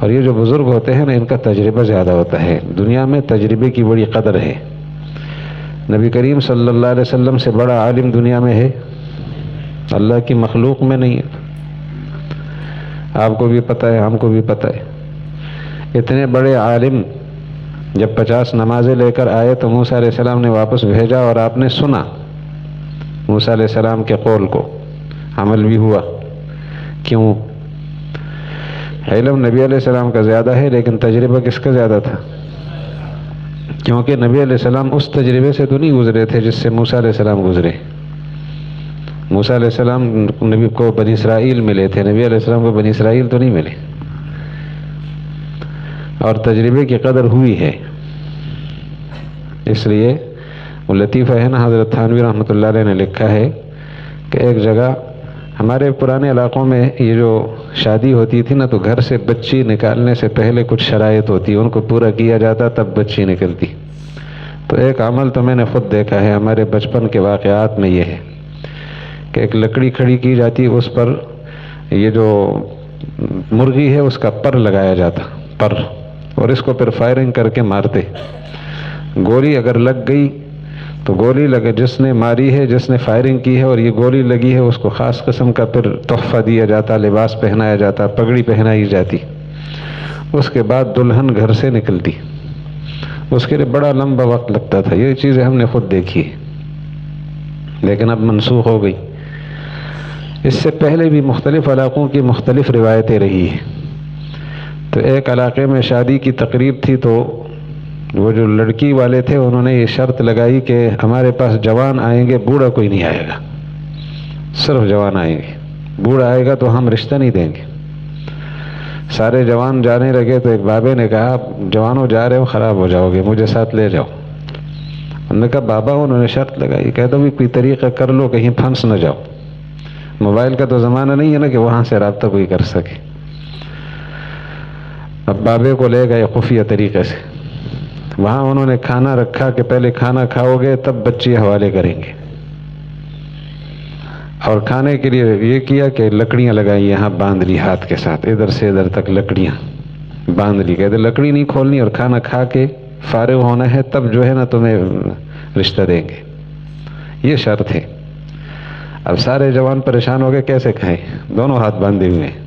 اور یہ جو بزرگ ہوتے ہیں نا ان کا تجربہ زیادہ ہوتا ہے، دنیا میں تجربے کی بڑی قدر ہے۔ نبی کریم صلی اللہ علیہ وسلم سے بڑا عالم دنیا میں ہے؟ اللہ کی مخلوق میں نہیں ہے۔ آپ کو بھی پتہ ہے، ہم کو بھی پتہ ہے۔ اتنے بڑے عالم جب 50 نمازیں لے کر آئے تو موسیٰ علیہ السلام نے واپس بھیجا اور آپ نے سنا موسیٰ علیہ السلام کے قول کو، عمل بھی ہوا۔ کیوں؟ علم نبی علیہ السلام کا زیادہ ہے لیکن تجربہ کس کا زیادہ تھا؟ کیونکہ نبی علیہ السلام اس تجربے سے تو نہیں گزرے تھے جس سے موسیٰ علیہ السلام گزرے۔ موسیٰ علیہ السلام نبی کو بنی اسرائیل ملے تھے، نبی علیہ السلام کو بنی اسرائیل تو نہیں ملے، اور تجربے کی قدر ہوئی ہے۔ اس لیے وہ لطیفہ ہے نا، حضرت تھانوی رحمۃ اللہ علیہ نے لکھا ہے کہ ایک جگہ ہمارے پرانے علاقوں میں یہ جو شادی ہوتی تھی نا تو گھر سے بچی نکالنے سے پہلے کچھ شرائط ہوتی، ان کو پورا کیا جاتا تب بچی نکلتی۔ تو ایک عمل تو میں نے خود دیکھا ہے، ہمارے بچپن کے واقعات میں یہ ہے کہ ایک لکڑی کھڑی کی جاتی، اس پر یہ جو مرغی ہے اس کا پر لگایا جاتا، پر، اور اس کو پھر فائرنگ کر کے مارتے۔ گولی اگر لگ گئی تو گولی لگے، جس نے ماری ہے، جس نے فائرنگ کی ہے اور یہ گولی لگی ہے، اس کو خاص قسم کا پھر تحفہ دیا جاتا، لباس پہنایا جاتا، پگڑی پہنائی جاتی۔ اس کے بعد دلہن گھر سے نکلتی، اس کے لیے بڑا لمبا وقت لگتا تھا۔ یہ چیزیں ہم نے خود دیکھی ہے لیکن اب منسوخ ہو گئی۔ اس سے پہلے بھی مختلف علاقوں کی مختلف روایتیں رہی ہیں۔ تو ایک علاقے میں شادی کی تقریب تھی تو وہ جو لڑکی والے تھے انہوں نے یہ شرط لگائی کہ ہمارے پاس جوان آئیں گے، بوڑھا کوئی نہیں آئے گا، صرف جوان آئیں گے، بوڑھا آئے گا تو ہم رشتہ نہیں دیں گے۔ سارے جوان جانے لگے تو ایک بابے نے کہا جوانوں جا رہے ہو، خراب ہو جاؤ گے، مجھے ساتھ لے جاؤ۔ انہوں نے کہا بابا، انہوں نے شرط لگائی، کہہ دو بھی کوئی طریقہ کر لو کہیں پھنس نہ جاؤ، موبائل کا تو زمانہ نہیں ہے نا کہ وہاں سے رابطہ کوئی کر سکے۔ اب بابے کو لے گئے خفیہ طریقے سے، وہاں انہوں نے کھانا رکھا کہ پہلے کھانا کھاؤ گے تب بچے حوالے کریں گے، اور کھانے کے لیے یہ کیا کہ لکڑیاں لگائی، یہاں باندھ لی ہاتھ کے ساتھ، ادھر سے ادھر تک لکڑیاں باندھ لی، کہتے لکڑی نہیں کھولنی اور کھانا کھا کے فارغ ہونا ہے تب جو ہے نا تمہیں رشتہ دیں گے، یہ شرط ہے۔ اب سارے جوان پریشان ہو گئے، کیسے کھائیں، دونوں ہاتھ باندھے ہوئے ہیں،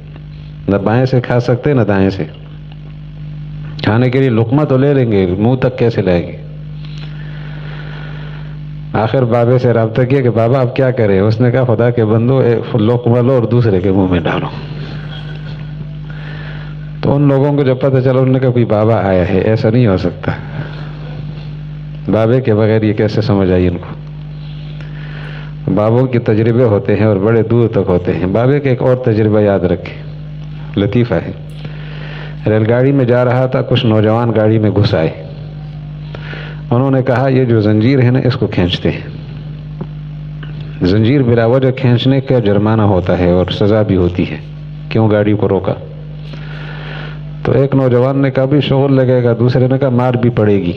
نہ بائیں سے کھا سکتے نہ دائیں سے، کھانے کے لیے لقمہ تو لے لیں گے، منہ تک کیسے لائیں گے۔ آخر بابے سے رابطہ کیا کہ بابا اب کیا کریں؟ اس نے کہا خدا کے بندو، لقمہ لو اور دوسرے کے منہ میں ڈالو۔ تو ان لوگوں کو جب پتہ چلا انہوں نے کہا کوئی بابا آیا ہے، ایسا نہیں ہو سکتا، بابے کے بغیر یہ کیسے سمجھ آئی ان کو؟ بابوں کے تجربے ہوتے ہیں اور بڑے دور تک ہوتے ہیں۔ بابے کا ایک اور تجربہ یاد رکھیں، لطیفہ ہے۔ ریل گاڑی میں جا رہا تھا، کچھ نوجوان گاڑی میں گھس آئے، انہوں نے کہا یہ جو زنجیر ہے نا اس کو کھینچتے ہیں۔ زنجیر بلا وجہ کھینچنے کا جرمانہ ہوتا ہے اور سزا بھی ہوتی ہے، کیوں گاڑی کو روکا؟ تو ایک نوجوان نے کہا بھی شغل لگے گا، دوسرے نے کہا مار بھی پڑے گی،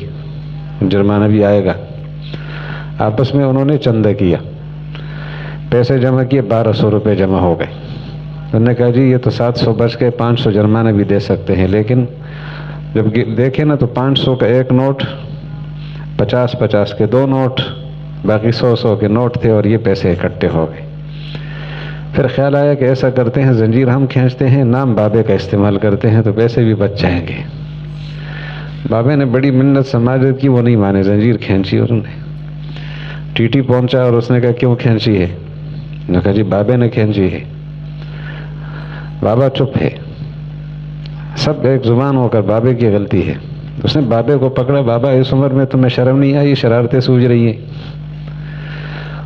جرمانہ بھی آئے گا۔ آپس میں انہوں نے چندہ کیا، پیسے جمع کیے، 1200 روپے جمع ہو گئے۔ انہوں نے کہا جی یہ تو 700 بچ کے 500 جرمانہ بھی دے سکتے ہیں، لیکن جب دیکھیں نا تو 500 کا ایک نوٹ، 50 کے 2 نوٹ، باقی 100 کے نوٹ تھے اور یہ پیسے اکٹھے ہو گئے۔ پھر خیال آیا کہ ایسا کرتے ہیں زنجیر ہم کھینچتے ہیں، نام بابے کا استعمال کرتے ہیں تو پیسے بھی بچ جائیں گے۔ بابے نے بڑی منت سماجت کی، وہ نہیں مانے، زنجیر کھینچی انہوں نے۔ ٹی ٹی پہنچا اور اس نے کہا کیوں کھینچی ہے؟ نے کہا جی بابے نے کھینچی ہے۔ بابا چپ ہے، سب ایک زبان ہو کر بابے کی غلطی ہے۔ اس نے بابے کو پکڑا، بابا اس عمر میں تمہیں شرم نہیں آئی، شرارتیں سوچ رہی ہیں؟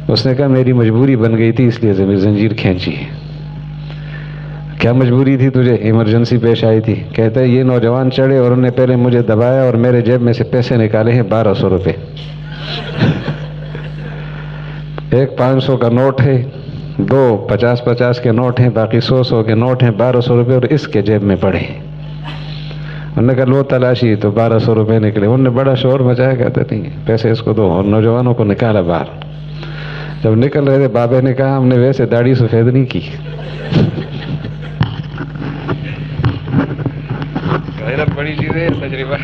اس نے کہا میری مجبوری بن گئی تھی اس لیے زنجیر کھینچی ہے۔ کیا مجبوری تھی تجھے؟ ایمرجنسی پیش آئی تھی۔ کہتا ہے یہ نوجوان چڑھے اور انہوں نے پہلے مجھے دبایا اور میرے جیب میں سے پیسے نکالے ہیں 1200 روپے، ایک 500 کا نوٹ ہے، 2 50 کے نوٹ ہیں، باقی 100 کے نوٹ ہیں، 1200 روپے اور اس کے جیب میں پڑے ہیں۔ انہوں نے کہا لو تلاشی، تو 1200 روپے نکلے۔ انہوں نے بڑا شور مچایا، کہتا نہیں پیسے اس کو دو، اور نوجوانوں کو نکالا باہر۔ جب نکل رہے تھے بابے نے کہا ہم نے ویسے داڑھی سفید نہیں کی۔ بڑی چیز ہے تجربہ.